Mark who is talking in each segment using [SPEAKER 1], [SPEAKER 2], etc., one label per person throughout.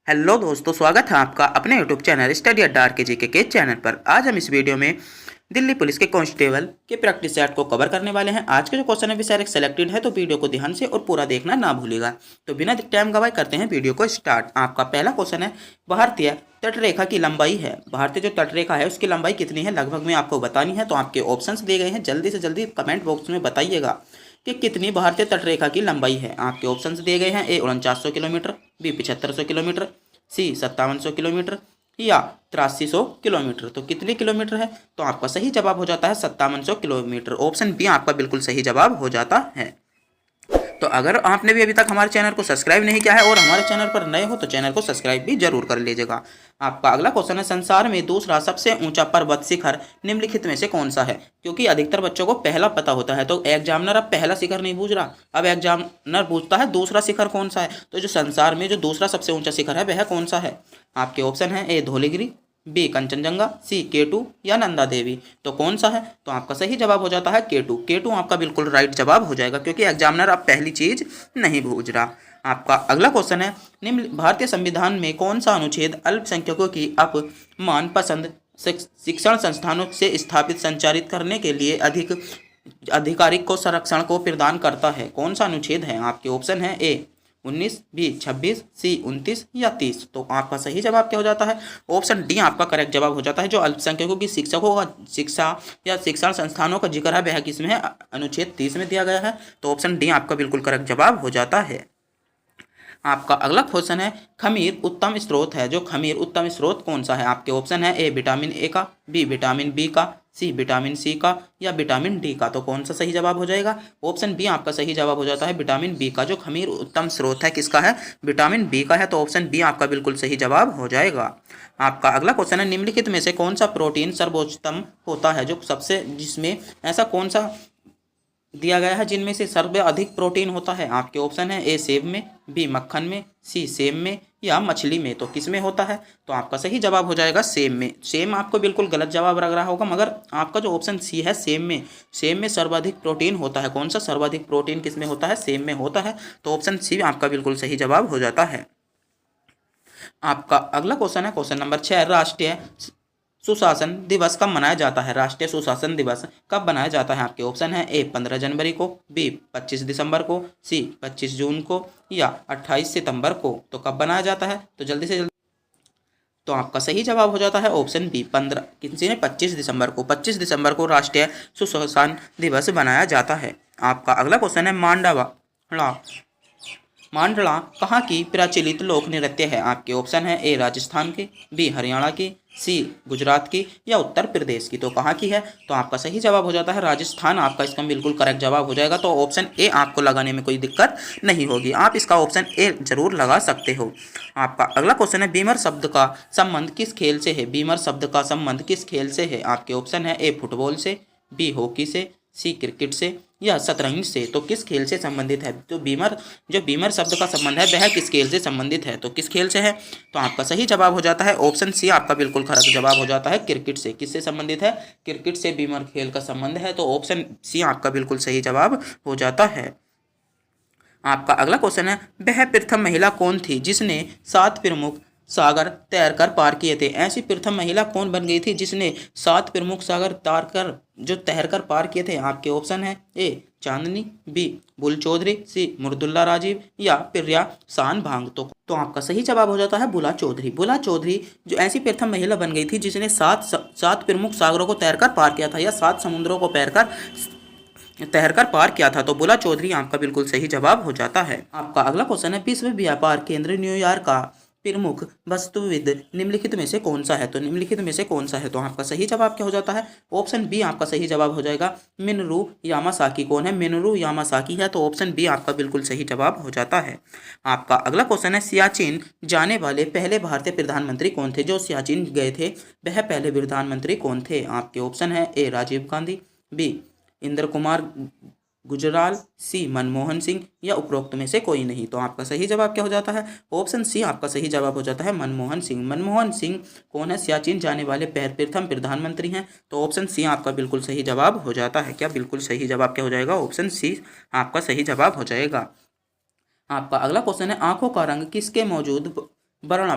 [SPEAKER 1] Hello दोस्तों, स्वागत है आपका अपने यूट्यूब चैनल स्टडी अड्डा RKGK के चैनल पर। आज हम इस वीडियो में दिल्ली पुलिस के कांस्टेबल के प्रैक्टिस सेट को कवर करने वाले हैं। आज के जो क्वेश्चन है भी सारे सेलेक्टेड है, तो वीडियो को ध्यान से और पूरा देखना ना भूलिएगा। तो बिना टाइम गवाए करते हैं वीडियो को स्टार्ट। आपका पहला क्वेश्चन है, भारतीय तटरेखा की लंबाई है, भारतीय जो तटरेखा है उसकी लंबाई कितनी है लगभग में आपको बतानी है। तो आपके ऑप्शंस दिए गए हैं, जल्दी से जल्दी कमेंट बॉक्स में बताइएगा कि कितनी भारतीय तटरेखा की लंबाई है। आपके ऑप्शंस दिए गए हैं, ए 4900 किलोमीटर, बी 7500 किलोमीटर, सी 5700 किलोमीटर या 8300 किलोमीटर। तो कितने किलोमीटर है? तो आपका सही जवाब हो जाता है 5700 किलोमीटर। ऑप्शन बी आपका बिल्कुल सही जवाब हो जाता है। तो अगर आपने भी अभी तक हमारे चैनल को सब्सक्राइब नहीं किया है और हमारे चैनल पर नए हो तो चैनल को सब्सक्राइब भी जरूर कर लीजिएगा। आपका अगला क्वेश्चन है, संसार में दूसरा सबसे ऊंचा पर्वत शिखर निम्नलिखित में से कौन सा है? क्योंकि अधिकतर बच्चों को पहला पता होता है, तो एग्जामिनर अब पहला शिखर नहीं पूछ रहा, अब एग्जामिनर पूछता है दूसरा शिखर कौन सा है। तो जो संसार में जो दूसरा सबसे ऊंचा शिखर है वह कौन सा है? आपके ऑप्शन है, ए धौलीगिरी, बी कंचनजंगा, सी केटू या नंदा देवी। तो कौन सा है? तो आपका सही जवाब हो जाता है केटू। केटू आपका बिल्कुल राइट जवाब हो जाएगा, क्योंकि एग्जामिनर अब पहली चीज नहीं पूछ रहा। आपका अगला क्वेश्चन है, निम्न भारतीय संविधान में कौन सा अनुच्छेद अल्पसंख्यकों की अपमान पसंद शिक्षण संस्थानों से स्थापित संचालित करने के लिए अधिक आधिकारिक को संरक्षण को प्रदान करता है? कौन सा अनुच्छेद है? आपके ऑप्शन है, ए 19, बी 26, सी 29 या 30। तो आपका सही जवाब क्या हो जाता है? ऑप्शन डी आपका करेक्ट जवाब हो जाता है। जो अल्पसंख्यकों की शिक्षकों का शिक्षा या शिक्षण संस्थानों का जिक्र है वह किसमें है? अनुच्छेद 30 में दिया गया है। तो ऑप्शन डी आपका बिल्कुल करेक्ट जवाब हो जाता है। आपका अगला क्वेश्चन है, खमीर उत्तम स्रोत है, जो खमीर उत्तम स्रोत कौन सा है? आपके ऑप्शन है, ए विटामिन ए का, बी विटामिन बी का, सी विटामिन सी का या विटामिन डी का। तो कौन सा सही जवाब हो जाएगा? ऑप्शन बी आपका सही जवाब हो जाता है, विटामिन बी का। जो खमीर उत्तम स्रोत है किसका है? विटामिन बी का है। तो ऑप्शन बी आपका बिल्कुल सही जवाब हो जाएगा। आपका अगला क्वेश्चन है, निम्नलिखित में से कौन सा प्रोटीन सर्वोत्तम होता है? जो सबसे जिसमें ऐसा कौन सा दिया गया है जिनमें से सर्व अधिक प्रोटीन होता है? आपके ऑप्शन है, ए सेब में, बी मक्खन में, सी सेब में या मछली में। तो किस में होता है? तो आपका सही जवाब हो जाएगा सेब में। सेब आपको बिल्कुल गलत जवाब लग रहा होगा, मगर आपका जो ऑप्शन सी है सेब में सर्वाधिक प्रोटीन होता है। कौन सा सर्वाधिक प्रोटीन किस में होता है? सेब में होता है। तो ऑप्शन सी आपका बिल्कुल सही जवाब हो जाता है। आपका अगला क्वेश्चन है, क्वेश्चन नंबर 6, राष्ट्रीय सुशासन दिवस कब मनाया जाता है? राष्ट्रीय सुशासन दिवस कब मनाया जाता है? आपके ऑप्शन है, ए 15 जनवरी को, बी 25 दिसंबर को, सी 25 जून को या 28 सितंबर को। तो कब बनाया जाता है? तो जल्दी से जल्दी। तो आपका सही जवाब हो जाता है ऑप्शन बी 15 किसी ने 25 दिसंबर को। 25 दिसंबर को राष्ट्रीय सुशासन दिवस बनाया जाता है। आपका अगला क्वेश्चन है, मांडला कहाँ की प्रचलित लोक नृत्य है? आपके ऑप्शन है, ए राजस्थान की, बी हरियाणा की, सी गुजरात की या उत्तर प्रदेश की। तो कहाँ की है? तो आपका सही जवाब हो जाता है राजस्थान। आपका इसका बिल्कुल करेक्ट जवाब हो जाएगा। तो ऑप्शन ए आपको लगाने में कोई दिक्कत नहीं होगी, आप इसका ऑप्शन ए जरूर लगा सकते हो। आपका अगला क्वेश्चन है, बीमर शब्द का संबंध किस खेल से है? बीमर शब्द का संबंध किस खेल से है? आपके ऑप्शन है, ए फुटबॉल से, बी हॉकी से, सी क्रिकेट से या शतरंज से। तो किस खेल से संबंधित है? तो बीमर शब्द का संबंध है वह किस खेल से संबंधित है? तो किस खेल से है? तो आपका सही जवाब हो जाता है ऑप्शन सी आपका बिल्कुल करेक्ट जवाब हो जाता है, क्रिकेट से। किससे संबंधित है? क्रिकेट से बीमर खेल का संबंध है। तो ऑप्शन सी आपका बिल्कुल सही जवाब हो जाता है। आपका अगला क्वेश्चन है, वह प्रथम महिला कौन थी जिसने 7 प्रमुख सागर तैरकर पार किए थे? ऐसी प्रथम महिला कौन बन गई थी जिसने 7 प्रमुख सागर तैरकर पार किए थे? आपके ऑप्शन है, ए चांदनी, बी बुल चौधरी, सी मुर्दुल्ला राजीव या प्रिया सान भांग। तो आपका सही जवाब हो जाता है बुला चौधरी। बुला चौधरी जो ऐसी प्रथम महिला बन गई थी जिसने सात प्रमुख सागरों को तैरकर पार किया था या 7 समुद्रों को तैरकर पार किया था। तो बुला चौधरी आपका बिल्कुल सही जवाब हो जाता है। आपका अगला क्वेश्चन है, विश्व व्यापार केंद्र न्यूयॉर्क का प्रमुख वास्तुविद निम्नलिखित में से कौन सा है? तो निम्नलिखित में से कौन सा है? तो आपका सही जवाब क्या हो जाता है? ऑप्शन बी आपका सही जवाब हो जाएगा, मिनोरू यामासाकी। कौन है? मिनोरू यामासाकी है। तो ऑप्शन बी आपका बिल्कुल सही जवाब हो जाता है। आपका अगला क्वेश्चन है, सियाचिन जाने वाले पहले भारतीय प्रधानमंत्री कौन थे? जो सियाचिन गए थे वह पहले प्रधानमंत्री कौन थे? आपके ऑप्शन है, ए राजीव गांधी, बी इंदिरा कुमार गुजराल, सी मनमोहन सिंह या उपरोक्त में से कोई नहीं। तो आपका सही जवाब क्या हो जाता है? ऑप्शन सी आपका सही जवाब हो जाता है मनमोहन सिंह। मनमोहन सिंह कौन है? सियाचिन जाने वाले प्रथम प्रधानमंत्री हैं। तो ऑप्शन सी आपका बिल्कुल सही जवाब हो जाता है। क्या बिल्कुल सही जवाब क्या हो जाएगा? ऑप्शन सी आपका सही जवाब हो जाएगा। आपका अगला क्वेश्चन है, आंखों का रंग किसके मौजूद वर्ण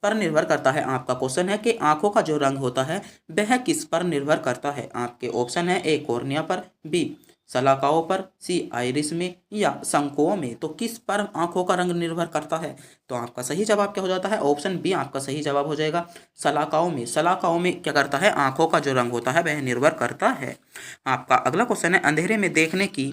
[SPEAKER 1] पर निर्भर करता है। आपका क्वेश्चन है कि आंखों का जो रंग होता है वह किस पर निर्भर करता है। आपके ऑप्शन है ए कॉर्निया पर, बी सलाकाओं पर, सी आइरिस में या शंकुओं में। तो किस पर आंखों का रंग निर्भर करता है? तो आपका सही जवाब क्या हो जाता है? ऑप्शन बी आपका सही जवाब हो जाएगा, सलाकाओं में। सलाकाओं में क्या करता है? आंखों का जो रंग होता है वह निर्भर करता है। आपका अगला क्वेश्चन है, अंधेरे में देखने की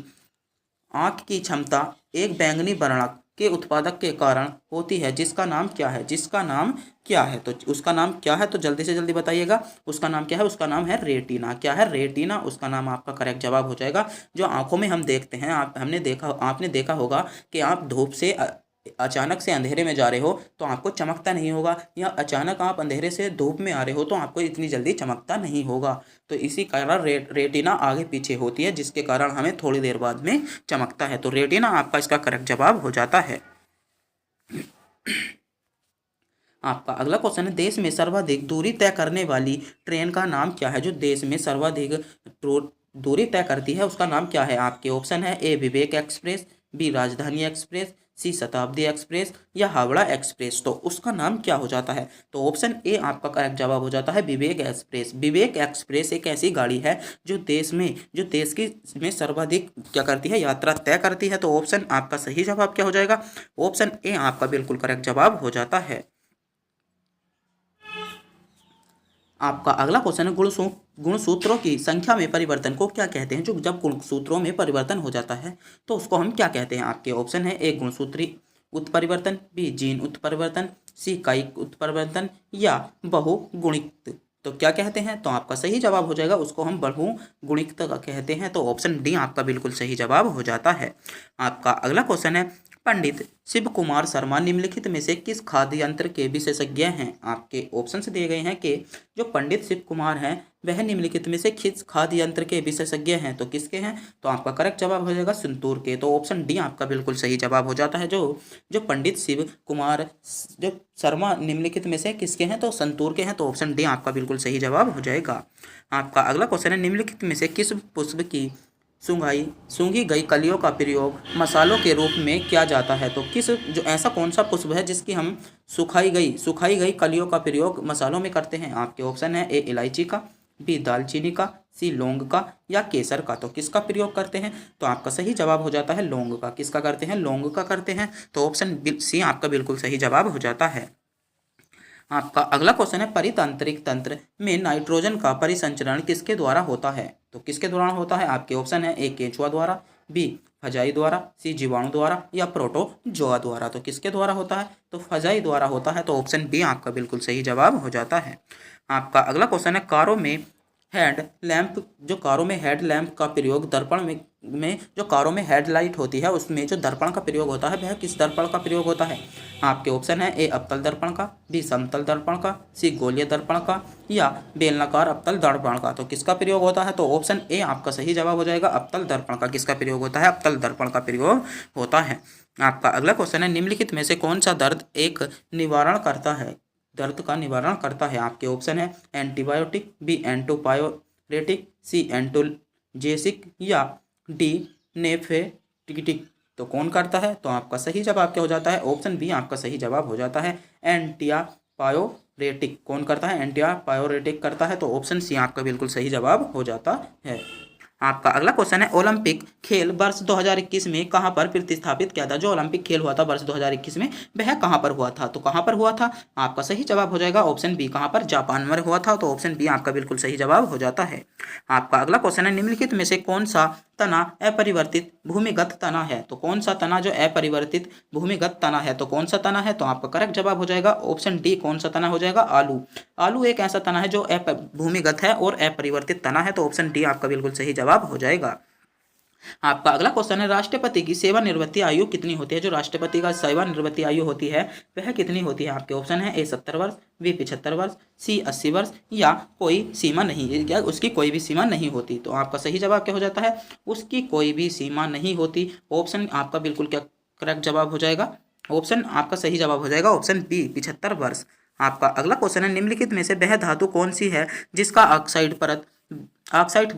[SPEAKER 1] आंख की क्षमता एक बैंगनी वर्णक के उत्पादक के कारण होती है, जिसका नाम क्या है? जिसका नाम क्या है? तो उसका नाम क्या है? तो जल्दी से जल्दी बताइएगा। उसका नाम क्या है? उसका नाम है रेटिना। क्या है? रेटिना उसका नाम आपका करेक्ट जवाब हो जाएगा। जो आंखों में हम देखते हैं, आपने देखा होगा कि आप धूप से अचानक से अंधेरे में जा रहे हो तो आपको चमकता नहीं होगा, या अचानक आप अंधेरे से धूप में आ रहे हो तो आपको इतनी जल्दी चमकता नहीं होगा। तो इसी कारण रेटिना आगे पीछे होती है, जिसके कारण हमें थोड़ी देर बाद में चमकता है। तो रेटिना आपका इसका करेक्ट जवाब हो जाता है। आपका अगला क्वेश्चन है, देश में सर्वाधिक दूरी तय करने वाली ट्रेन का नाम क्या है? जो देश में सर्वाधिक दूरी तय करती है उसका नाम क्या है? आपके ऑप्शन है ए विवेक एक्सप्रेस, बी राजधानी एक्सप्रेस, सी शताब्दी एक्सप्रेस या हावड़ा एक्सप्रेस। तो उसका नाम क्या हो जाता है? तो ऑप्शन ए आपका करेक्ट जवाब हो जाता है, विवेक एक्सप्रेस। विवेक एक्सप्रेस एक ऐसी गाड़ी है जो देश की में सर्वाधिक क्या करती है? यात्रा तय करती है। तो ऑप्शन आपका सही जवाब क्या हो जाएगा? ऑप्शन ए आपका बिल्कुल करेक्ट जवाब हो जाता है। आपका अगला क्वेश्चन है, गुणसूत्रों की संख्या में परिवर्तन को क्या कहते हैं? जो जब गुणसूत्रों में परिवर्तन हो जाता है तो उसको हम क्या कहते हैं? आपके ऑप्शन है ए गुणसूत्री उत्परिवर्तन, बी जीन उत्परिवर्तन, सी कायिक उत्परिवर्तन या बहुगुणित। तो क्या कहते हैं? तो आपका सही जवाब हो जाएगा, उसको हम बहुगुणित का कहते हैं। तो ऑप्शन डी आपका बिल्कुल सही जवाब हो जाता है। आपका अगला क्वेश्चन है, पंडित शिव कुमार शर्मा निम्नलिखित में से किस खाद्य यंत्र के विशेषज्ञ हैं? आपके ऑप्शंस दिए गए हैं कि जो पंडित शिव कुमार हैं वह निम्नलिखित में से किस खाद्य यंत्र के विशेषज्ञ हैं? तो किसके हैं? तो आपका करेक्ट जवाब हो जाएगा संतूर के। तो ऑप्शन डी आपका बिल्कुल सही जवाब हो जाता है। जो पंडित शिव कुमार जो शर्मा निम्नलिखित में से किसके हैं? तो संतूर के हैं। तो ऑप्शन डी आपका बिल्कुल सही जवाब हो जाएगा। आपका अगला क्वेश्चन है, निम्नलिखित में से किस पुष्प की सूंघी गई कलियों का प्रयोग मसालों के रूप में किया जाता है? तो जो ऐसा कौन सा पुष्प है जिसकी हम सुखाई गई कलियों का प्रयोग मसालों में करते हैं? आपके ऑप्शन है ए इलायची का, बी दालचीनी का, सी लौंग का या केसर का। तो किसका प्रयोग करते हैं? तो आपका सही जवाब हो जाता है लौंग का। किसका करते हैं? लौंग का करते हैं। तो ऑप्शन सी आपका बिल्कुल सही जवाब हो जाता है। आपका अगला क्वेश्चन है, परितंत्रिक तंत्र में नाइट्रोजन का परिसंचरण किसके द्वारा होता है? तो किसके द्वारा होता है? आपके ऑप्शन है ए केंचुआ द्वारा, बी फजाई द्वारा, सी जीवाणु द्वारा या प्रोटोजोआ द्वारा। तो किसके द्वारा होता है? तो फजाई द्वारा होता है। तो ऑप्शन बी आपका बिल्कुल सही जवाब हो जाता है। आपका अगला क्वेश्चन है, कारों में हेड लैंप का प्रयोग दर्पण में जो कारों में हेडलाइट होती है उसमें जो दर्पण का प्रयोग होता है वह किस दर्पण का प्रयोग होता है? आपके ऑप्शन है ए अवतल दर्पण का, बी समतल दर्पण का, सी गोलीय दर्पण का या बेलनाकार अवतल दर्पण का। तो किसका प्रयोग होता है? तो ऑप्शन ए आपका सही जवाब हो जाएगा, अवतल दर्पण का। किसका प्रयोग होता है? अवतल दर्पण का प्रयोग होता है। आपका अगला क्वेश्चन है, निम्नलिखित में से कौन सा दर्द का निवारण करता है? आपके ऑप्शन है एंटीबायोटिक, बी एंटोपायोरेटिक, सी एंटोजेसिक या डी नेफ्रेटिक। तो कौन करता है? तो आपका सही जवाब क्या हो जाता है? ऑप्शन बी आपका सही जवाब हो जाता है, एंटियापायोरेटिक। कौन करता है? एंटियापायोरेटिक करता है। तो ऑप्शन सी आपका बिल्कुल सही जवाब हो जाता है। आपका अगला क्वेश्चन है, ओलंपिक खेल वर्ष 2021 में कहां पर प्रतिस्थापित किया था? जो ओलंपिक खेल हुआ था वर्ष 2021 में वह कहां पर हुआ था? तो कहां पर हुआ था? आपका सही जवाब हो जाएगा ऑप्शन बी, कहां पर? जापान में हुआ था। तो ऑप्शन बी आपका बिल्कुल सही जवाब हो जाता है। आपका अगला क्वेश्चन है, निम्नलिखित में से कौन सा तना अपरिवर्तित भूमिगत तना है? तो कौन सा तना जो अपरिवर्तित भूमिगत तना है? तो कौन सा तना है? तो आपका करेक्ट जवाब हो जाएगा ऑप्शन डी, कौन सा तना हो जाएगा? आलू। आलू एक ऐसा तना है जो भूमिगत है और अपरिवर्तित तना है। तो ऑप्शन डी आपका बिल्कुल सही जवाब हो जाएगा। आपका अगला क्वेश्चन है, राष्ट्रपति की सेवानिवृत्ति आयु कितनी होती है? जो राष्ट्रपति का सेवानिवृत्ति आयु होती है वह कितनी होती है? आपके ऑप्शन है ए 70 वर्ष, बी 75 वर्ष, सी 80 वर्ष या कोई सीमा नहीं, या उसकी कोई भी सीमा नहीं होती। तो आपका सही जवाब क्या हो जाता है? उसकी कोई भी सीमा नहीं होती। ऑप्शन आपका बिल्कुल क्या करेक्ट जवाब हो जाएगा? ऑप्शन आपका सही जवाब हो जाएगा ऑप्शन बी 75 वर्ष। आपका अगला क्वेश्चन है, निम्नलिखित में से वह धातु कौन सी है जिसका ऑक्साइड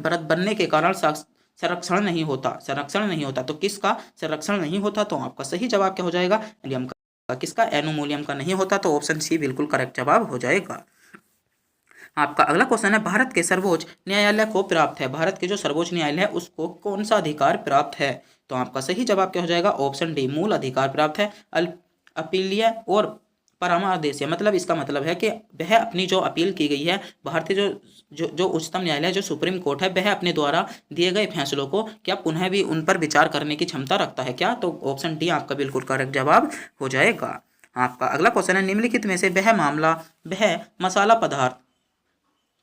[SPEAKER 1] परत बनने के कारण संरक्षण नहीं होता? तो किसका संरक्षण नहीं होता? तो आपका सही जवाब क्या हो जाएगा? किसका, एनोमोलियम का नहीं होता, तो ऑप्शन सी बिल्कुल करेक्ट जवाब हो जाएगा। आपका अगला क्वेश्चन है, भारत के सर्वोच्च न्यायालय को प्राप्त है, भारत के जो सर्वोच्च न्यायालय है उसको कौन सा अधिकार प्राप्त है, तो आपका सही जवाब क्या हो जाएगा, ऑप्शन डी मूल अधिकार प्राप्त है। अपीलीय और परमादेशीय, मतलब इसका मतलब है कि वह अपनी जो अपील की गई है, भारतीय जो उच्चतम न्यायालय, जो सुप्रीम कोर्ट है, वह अपने द्वारा दिए गए फैसलों को क्या पुनः भी उन पर विचार करने की क्षमता रखता है क्या, तो ऑप्शन डी आपका बिल्कुल करेक्ट जवाब हो जाएगा। आपका अगला क्वेश्चन है, निम्नलिखित में से वह मसाला पदार्थ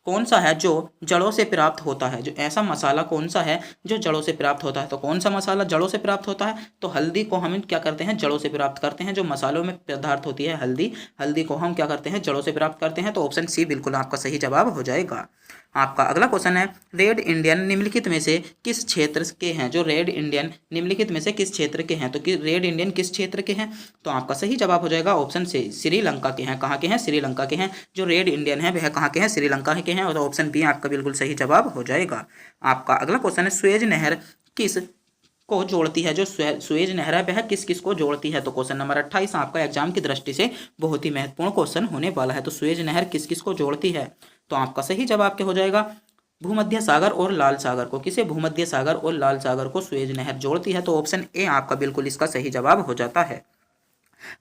[SPEAKER 1] कौन सा है जो जड़ों से प्राप्त होता है, जो ऐसा मसाला कौन सा है जो जड़ों से प्राप्त होता है, तो कौन सा मसाला जड़ों से प्राप्त होता है, तो हल्दी को हम क्या करते हैं, जड़ों से प्राप्त करते हैं। जो मसालों में पदार्थ होती है हल्दी को हम क्या करते हैं, जड़ों से प्राप्त करते हैं, तो ऑप्शन सी बिल्कुल आपका सही जवाब हो जाएगा। आपका अगला क्वेश्चन है, रेड इंडियन निम्नलिखित में से किस क्षेत्र के हैं, जो रेड इंडियन निम्नलिखित में से किस क्षेत्र के हैं, तो रेड इंडियन किस क्षेत्र के हैं, तो आपका सही जवाब हो जाएगा ऑप्शन से श्रीलंका के हैं। कहाँ के हैं, श्रीलंका के हैं। जो रेड इंडियन है वह कहाँ के हैं, श्रीलंका के हैं, और ऑप्शन बी आपका बिल्कुल सही जवाब हो जाएगा। आपका अगला क्वेश्चन है, सुएज नहर किस को जोड़ती है, जो सुएज नहर है वह किस किस को जोड़ती है, तो क्वेश्चन नंबर 28 आपका एग्जाम की दृष्टि से बहुत ही महत्वपूर्ण क्वेश्चन होने वाला है। तो सुएज नहर किस किस को जोड़ती है, तो आपका सही जवाब क्या हो जाएगा, भूमध्य सागर और लाल सागर को। किसे, भूमध्य सागर और लाल सागर को सुएज नहर जोड़ती है, तो ऑप्शन ए आपका बिल्कुल इसका सही जवाब हो जाता है।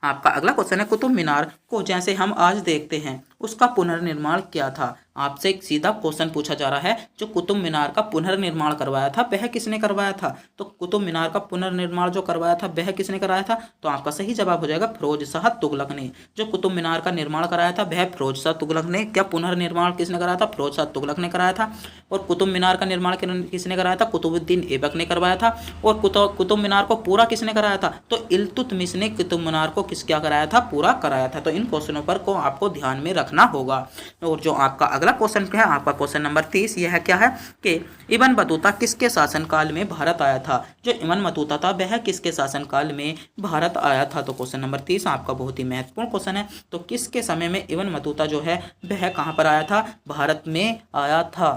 [SPEAKER 1] आपका अगला क्वेश्चन है, कुतुब मीनार को जैसे हम आज देखते हैं उसका पुनर्निर्माण क्या था, आपसे एक सीधा क्वेश्चन पूछा जा रहा है, जो कुतुब मीनार का पुनर्निर्माण करवाया था वह किसने करवाया था, तो कुतुब मीनार का पुनर्निर्माण जो करवाया था वह किसने कराया था, तो आपका सही जवाब हो जाएगा फिरोज शाह तुगलक ने। जो कुतुब मीनार का निर्माण कराया था वह फिरोज शाह तुगलक ने, क्या पुनर्निर्माण किसने कराया था, फिरोज शाह तुगलक ने कराया था। और कुतुब मीनार का निर्माण किसने कराया था, कुतुबुद्दीन ऐबक ने करवाया था। और कुतुब मीनार को पूरा किसने कराया था, तो इल्तुतमिश ने कुतुब मीनार को क्या कराया था, पूरा कराया था। तो इन क्वेश्चनों पर को आपको ध्यान में रखना होगा। और जो आपका अगला क्वेश्चन क्या है, आपका क्वेश्चन नंबर 30, यह क्या है कि इब्न बतूता किसके शासनकाल में भारत आया था, जो इब्न बतूता था वह किसके शासनकाल में भारत आया था, तो क्वेश्चन नंबर 30 आपका बहुत ही महत्वपूर्ण क्वेश्चन है। तो किसके समय में इब्न बतूता जो है वह कहां पर आया था, भारत में आया था,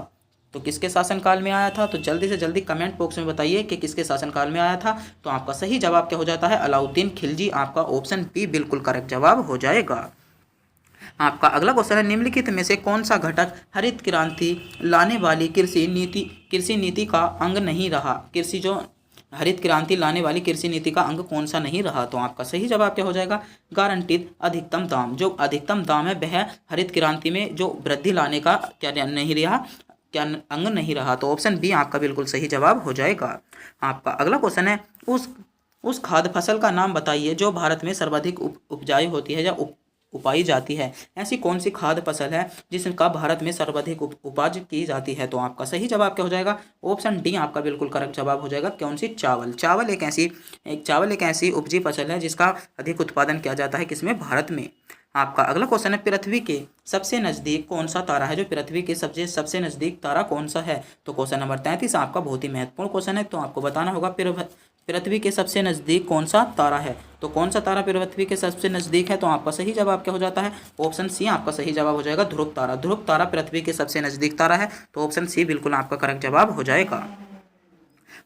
[SPEAKER 1] तो किसके शासनकाल में आया था, तो जल्दी से जल्दी कमेंट बॉक्स में बताइए कि किसके शासनकाल में आया था। तो आपका सही जवाब क्या हो जाता है, अलाउद्दीन खिलजी, आपका ऑप्शन बी बिल्कुल करेक्ट जवाब हो जाएगा। आपका अगला क्वेश्चन है, निम्नलिखित में से कौन सा घटक हरित क्रांति लाने वाली कृषि नीति का अंग नहीं रहा, हरित क्रांति लाने वाली कृषि नीति का अंग कौन सा नहीं रहा, तो आपका सही जवाब क्या हो जाएगा, गारंटीड अधिकतम दाम। जो अधिकतम दाम है वह हरित क्रांति में जो वृद्धि लाने का क्या नहीं रहा, क्या अंग नहीं रहा, तो ऑप्शन बी आपका बिल्कुल सही जवाब हो जाएगा। आपका अगला क्वेश्चन है, उस खाद्य फसल का नाम बताइए जो भारत में सर्वाधिक उपजाई होती है या उपाई जाती है। ऐसी कौन सी खाद्य फसल है जिसका भारत में सर्वाधिक उपज की जाती है, तो आपका सही जवाब क्या हो जाएगा, ऑप्शन डी आपका बिल्कुल करेक्ट जवाब हो जाएगा। कौन सी, चावल एक ऐसी उपजी फसल है जिसका अधिक उत्पादन किया जाता है, किसमें, भारत में। आपका अगला क्वेश्चन है, पृथ्वी के सबसे नजदीक कौन सा तारा है, जो पृथ्वी के सबसे नजदीक तारा कौन सा है, तो क्वेश्चन नंबर 33 आपका बहुत ही महत्वपूर्ण क्वेश्चन है। तो आपको बताना होगा पृथ्वी के सबसे नजदीक कौन सा तारा है, तो कौन सा तारा पृथ्वी के सबसे नजदीक है, तो आपका सही जवाब क्या हो जाता है, ऑप्शन सी आपका सही जवाब हो जाएगा, ध्रुव तारा पृथ्वी के सबसे नजदीक तारा है, तो ऑप्शन सी बिल्कुल आपका करेक्ट जवाब हो जाएगा।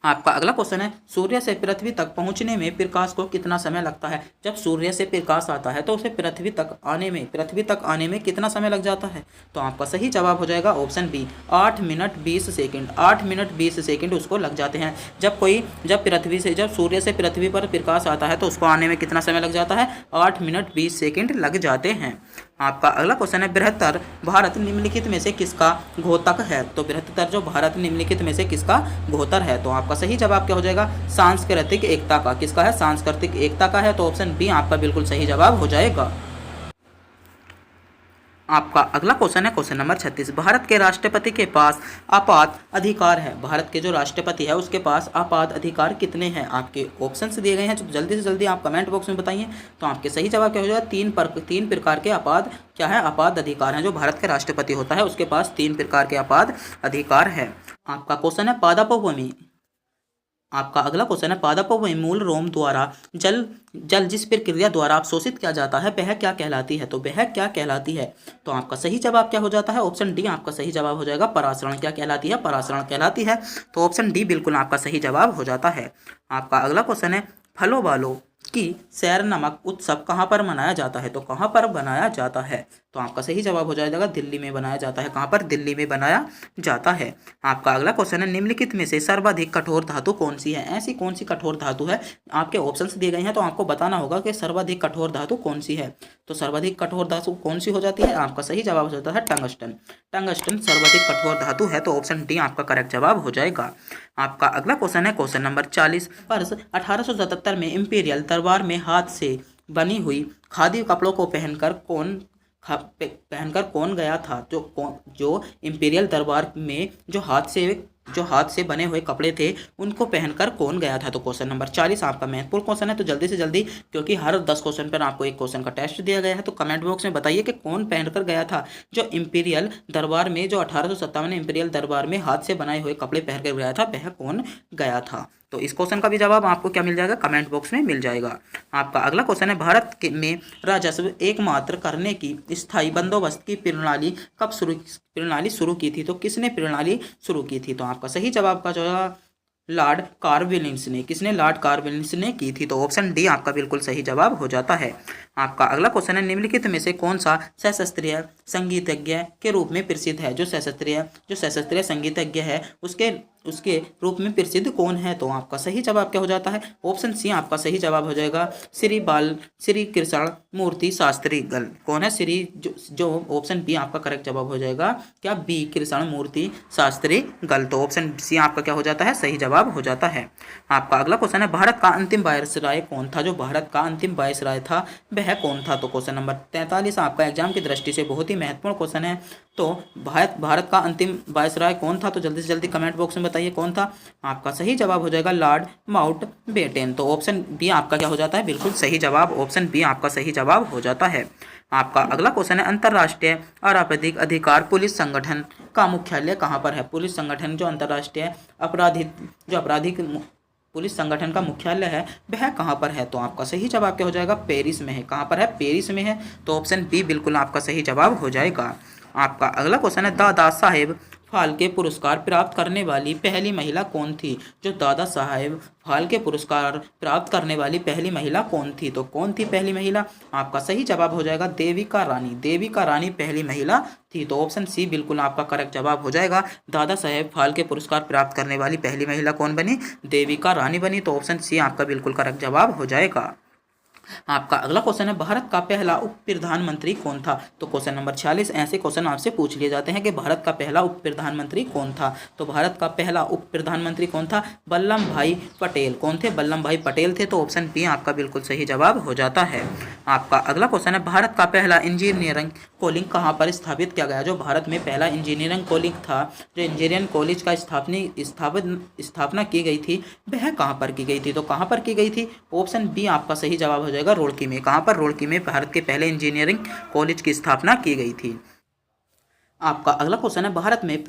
[SPEAKER 1] आपका अगला क्वेश्चन है, सूर्य से पृथ्वी तक पहुंचने में प्रकाश को कितना समय लगता है। जब सूर्य से प्रकाश आता है तो उसे पृथ्वी तक आने में कितना समय लग जाता है, तो आपका सही जवाब हो जाएगा option B 8 minute 20 second. 8 minute 20 second उसको लग जाते हैं। जब सूर्य से पृथ्वी पर प्रकाश आता है तो उसको आने में कितना समय लग जाता है, 8 मिनट 20 सेकंड लग जाते हैं। आपका अगला क्वेश्चन है, बृहत्तर भारत निम्नलिखित में से किसका घोतक है, तो बृहत्तर जो भारत निम्नलिखित में से किसका घोतर है, तो आपका सही जवाब क्या हो जाएगा, सांस्कृतिक एकता का। किसका है, सांस्कृतिक एकता का है, तो ऑप्शन बी आपका बिल्कुल सही जवाब हो जाएगा। आपका अगला क्वेश्चन है क्वेश्चन नंबर 36, भारत के राष्ट्रपति के पास आपात अधिकार है। भारत के जो राष्ट्रपति है उसके पास आपात अधिकार कितने हैं, आपके ऑप्शंस दिए गए हैं, तो जल्दी से जल्दी आप कमेंट बॉक्स में बताइए। तो आपके सही जवाब क्या हो जाएगा, तीन प्रकार के आपात क्या है, आपात अधिकार हैं। जो भारत के राष्ट्रपति होता है उसके पास 3 प्रकार के आपात अधिकार है। आपका क्वेश्चन है, पादपोभूमि। आपका अगला क्वेश्चन है, पादपोभूमि मूल रोम द्वारा जल जिस प्रक्रिया द्वारा अवशोषित किया जाता है वह क्या कहलाती है, तो वह क्या कहलाती है, तो आपका सही जवाब क्या हो जाता है, ऑप्शन डी आपका सही जवाब हो जाएगा, परासरण। क्या कहलाती है, परासरण कहलाती है, तो ऑप्शन डी बिल्कुल आपका सही जवाब हो जाता है। आपका अगला क्वेश्चन है, फलों वालों कि सैर नामक उत्सव कहाँ पर मनाया जाता है? तो कहाँ पर बनाया जाता है? तो आपका सही जवाब हो जाएगा दिल्ली में बनाया जाता है। कहाँ पर? दिल्ली में बनाया जाता है। आपका अगला क्वेश्चन है, निम्नलिखित में से सर्वाधिक कठोर धातु कौन सी है? ऐसी कौन सी कठोर धातु है? आपके ऑप्शंस दिए गए हैं तो आपको बताना होगा कि सर्वाधिक कठोर धातु कौन सी है। तो सर्वाधिक कठोर धातु कौन सी हो जाती है? आपका सही जवाब हो जाता है टंगस्टन। टंगस्टन सर्वाधिक कठोर धातु है, तो ऑप्शन डी आपका करेक्ट जवाब हो जाएगा। आपका अगला क्वेश्चन है क्वेश्चन नंबर 40। वर्ष 1877 में इंपीरियल दरबार में हाथ से बनी हुई खादी कपड़ों को पहनकर कौन गया था? जो इंपीरियल दरबार में जो हाथ से बने हुए कपड़े थे उनको पहनकर कौन गया था? तो क्वेश्चन नंबर 40 आपका महत्वपूर्ण क्वेश्चन है, तो जल्दी से जल्दी, क्योंकि हर 10 क्वेश्चन पर आपको एक क्वेश्चन का टेस्ट दिया गया है, तो कमेंट बॉक्स में बताइए कि कौन पहनकर गया था जो इंपीरियल दरबार में, जो 1857 इंपीरियल दरबार में हाथ से बनाए हुए कपड़े पहनकर गया था, वह कौन गया था? तो इस क्वेश्चन का भी जवाब आपको क्या मिल जाएगा? कमेंट बॉक्स में मिल जाएगा। आपका अगला क्वेश्चन है, भारत में राजस्व एकमात्र करने की स्थायी बंदोबस्त की प्रणाली शुरू की थी? तो किसने प्रणाली शुरू की थी? तो आपका सही जवाब का जवाब लॉर्ड कार्नवालिस ने। किसने? लॉर्ड कार्नवालिस ने की थी। तो ऑप्शन डी आपका बिल्कुल सही जवाब हो जाता है। आपका अगला क्वेश्चन है, निम्नलिखित में से कौन सा सशास्त्रीय संगीतज्ञ के रूप में प्रसिद्ध है? जो सशास्त्रीय संगीतज्ञ है उसके रूप में प्रसिद्ध कौन है? तो आपका सही जवाब क्या हो जाता है? ऑप्शन सी आपका सही जवाब हो जाएगा श्री कृष्ण मूर्ति शास्त्री गल। कौन है? जो ऑप्शन बी आपका करेक्ट जवाब हो जाएगा क्या? बी कृष्ण मूर्ति शास्त्री गल। तो ऑप्शन सी आपका क्या हो जाता है? सही जवाब हो जाता है। आपका अगला क्वेश्चन है, भारत का अंतिम वायसराय कौन था? जो भारत का अंतिम वायसराय था वह कौन था? तो क्वेश्चन नंबर 43 आपका एग्जाम की दृष्टि से बहुत ही महत्वपूर्ण क्वेश्चन है। तो भारत का अंतिम वायसराय कौन था? तो जल्दी से जल्दी कमेंट बॉक्स में बताइए कौन था। आपका सही जवाब हो जाएगा लॉर्ड माउंटबेटन। तो ऑप्शन बी आपका क्या हो जाता है? बिल्कुल सही जवाब, ऑप्शन बी आपका सही जवाब हो जाता है। आपका अगला क्वेश्चन है, अंतर्राष्ट्रीय आपराधिक अधिकार पुलिस संगठन का मुख्यालय कहाँ पर है? पुलिस संगठन जो अंतर्राष्ट्रीय आपराधिक पुलिस संगठन का मुख्यालय है वह कहाँ पर है? तो आपका सही जवाब क्या हो जाएगा? पेरिस में है। कहाँ पर है? पेरिस में है। तो ऑप्शन बी बिल्कुल आपका सही जवाब हो जाएगा। आपका अगला क्वेश्चन है, दादा साहेब फाल्के पुरस्कार प्राप्त करने वाली पहली महिला कौन थी? जो दादा साहेब फाल्के पुरस्कार प्राप्त करने वाली पहली महिला कौन थी? तो कौन थी पहली महिला? आपका सही जवाब हो जाएगा देविका रानी। देविका रानी पहली महिला थी। तो ऑप्शन सी बिल्कुल आपका करेक्ट जवाब हो जाएगा। दादा साहेब फाल्के पुरस्कार प्राप्त करने वाली पहली महिला कौन बनी? देविका रानी बनी। तो ऑप्शन सी आपका बिल्कुल करेक्ट जवाब हो जाएगा। आपका अगला क्वेश्चन है, भारत का पहला उप प्रधानमंत्री कौन था? तो क्वेश्चन नंबर 46 ऐसे क्वेश्चन आपसे पूछ लिए जाते हैं कि भारत का पहला उप प्रधानमंत्री कौन था? तो भारत का पहला उप प्रधानमंत्री कौन था? वल्लभ भाई पटेल। कौन थे? वल्लभ भाई पटेल थे। तो ऑप्शन बी आपका बिल्कुल सही जवाब हो जाता है। आपका अगला क्वेश्चन है, भारत का पहला इंजीनियरिंग कॉलेज कहाँ पर स्थापित किया गया? जो भारत में पहला इंजीनियरिंग कॉलेज था, जो इंजीनियरिंग कॉलेज का स्थापना की गई थी वह कहाँ पर की गई थी? तो कहाँ पर की गई थी? ऑप्शन बी आपका सही जवाब हो जाएगा रुड़की में। कहाँ पर? रुड़की में भारत के पहले इंजीनियरिंग कॉलेज की स्थापना की गई थी। आपका अगला क्वेश्चन है, भारत में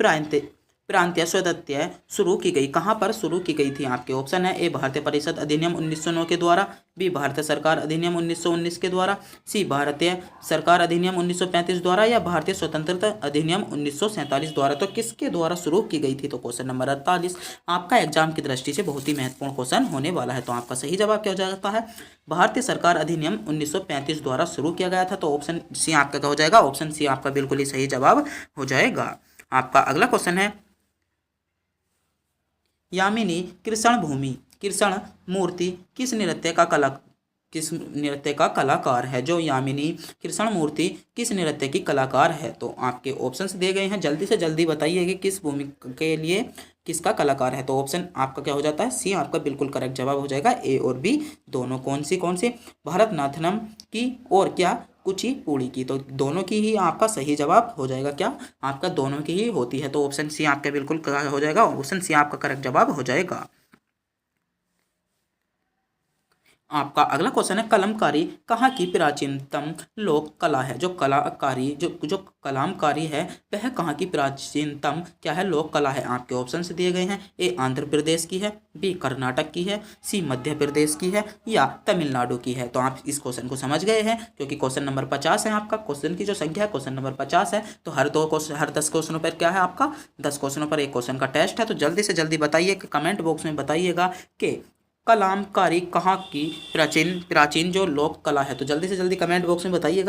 [SPEAKER 1] प्रांतीय स्वतंत्रता शुरू की गई कहाँ पर शुरू की गई थी? आपके ऑप्शन है, ए भारतीय परिषद अधिनियम 1909 के द्वारा, बी भारतीय सरकार अधिनियम 1919 के द्वारा, सी भारतीय सरकार अधिनियम 1935 द्वारा, या भारतीय स्वतंत्रता अधिनियम 1947 द्वारा। तो किसके द्वारा शुरू की गई थी? तो क्वेश्चन नंबर 48 आपका एग्जाम की दृष्टि से बहुत ही महत्वपूर्ण क्वेश्चन होने वाला है। तो आपका सही जवाब क्या हो जाता है? भारतीय सरकार अधिनियम 1935 द्वारा शुरू किया गया था। तो ऑप्शन सी आपका क्या हो जाएगा? ऑप्शन सी आपका बिल्कुल ही सही जवाब हो जाएगा। आपका अगला क्वेश्चन है, यामिनी कृष्ण मूर्ति किस नृत्य का कलाकार है? जो यामिनी कृष्ण मूर्ति किस नृत्य की कलाकार है? तो आपके ऑप्शंस दिए गए हैं, जल्दी से जल्दी बताइए कि किस भूमिका के लिए किसका कलाकार है? तो ऑप्शन आपका क्या हो जाता है? सी आपका बिल्कुल करेक्ट जवाब हो जाएगा। ए और बी दोनों। कौन सी? भरतनाट्यम की और क्या कुचिपुड़ी की? तो दोनों की ही आपका सही जवाब हो जाएगा। क्या? आपका दोनों की ही होती है। तो ऑप्शन सी आपका बिल्कुल हो जाएगा। ऑप्शन सी आपका करेक्ट जवाब हो जाएगा। आपका अगला क्वेश्चन है, कलमकारी कहाँ की प्राचीनतम लोक कला है? जो कलामकारी है वह कहाँ की प्राचीनतम क्या है? लोक कला है। आपके ऑप्शन से दिए गए हैं, ए आंध्र प्रदेश की है, बी कर्नाटक की है, सी मध्य प्रदेश की है, या तमिलनाडु की है। तो आप इस क्वेश्चन को समझ गए हैं, क्योंकि क्वेश्चन नंबर 50 है। आपका क्वेश्चन की जो संख्या है क्वेश्चन नंबर 50 है। तो हर 10 क्वेश्चनों पर क्या है? आपका 10 क्वेश्चनों पर एक क्वेश्चन का टेस्ट है। तो जल्दी से जल्दी बताइए, कमेंट बॉक्स में बताइएगा कि कलामकारी कहाँ की प्राचीन प्राचीन जो लोक कला है? तो जल्दी से जल्दी कमेंट बॉक्स में बताइएगा।